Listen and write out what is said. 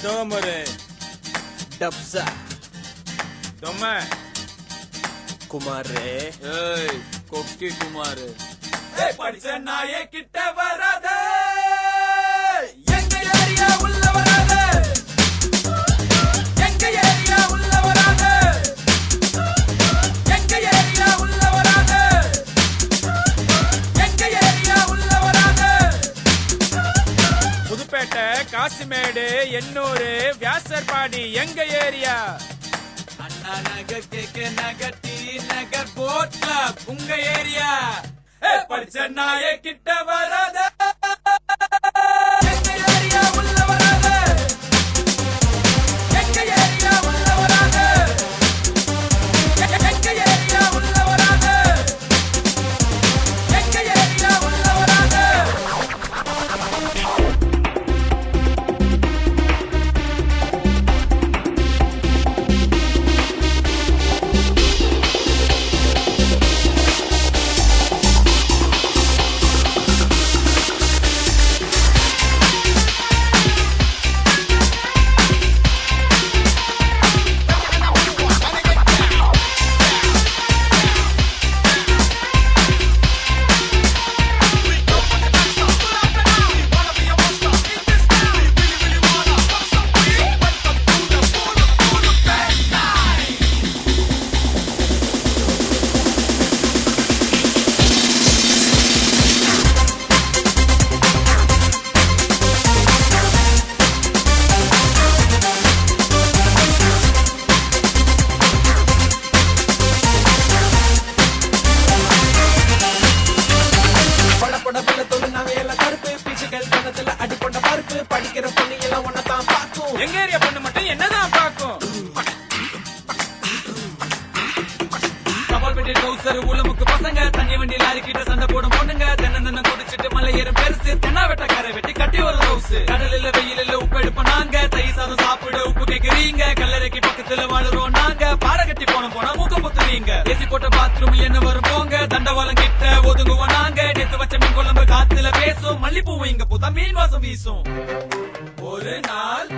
டோமரே டப்சா தொம்ம குமாரே ஏய் கொக்கி குமார் படிச்ச நாயே கிட்ட வராத எங்க ஏரியா உள்ள வராத எங்க ஏரியா உள்ள வராத எங்க ஏரியா உள்ள வராத எங்க ஏரியா உள்ள வராத புதுப்பேட்டை காசிமேடு எண்ணூறு வியாசர்பாடி எங்க ஏரியா அண்ணா நகர் கேகே நகர் டி நகர் போட் கிளப் உங்க ஏரியா படிச்ச நாயே கிட்ட வராத எங்க ஏரியா உள்ள வராத எங்க ஏரியா உள்ள வராத எங்க ஏரியா உள்ள வராத எங்க ஏரியா உள்ள வராத எங்க ஏரியா பொண்ணு மட்டும் என்னதான் பாக்கும் கபால்பேட்டை டவுசர் ஊலமுக்கு பசங்க தண்ணி வண்டி லாரி கிட்ட சண்டை போடும் பொண்ணுங்க தென்ன குடிச்சிட்டு மலை ஏறும் பெருசு தென்னா வெட்ட கரை வெட்டி கட்டி ஒரு ஹவுஸ் கடலில் வெயிலில் உப்பு எடுப்போம் நாங்க தை சாதம் சாப்பிடு உப்பு கேக்குறீங்க கல்லறைக்கு பக்கத்துல வாழுறோம் நாங்க பாட கட்டி போனா மூக்க புத்துறீங்க ஏசி போட்ட பாத்ரூம் என்ன வரும் போங்க தண்டவாளம் கிட்ட ஒதுங்குவோம் நாங்க நேத்து வச்ச மீன் குழம்பு காத்துல பேசும் மல்லிப்பூவும் இங்க பூத்தா மீன் வாசம் வீசும் ஒரு நாள்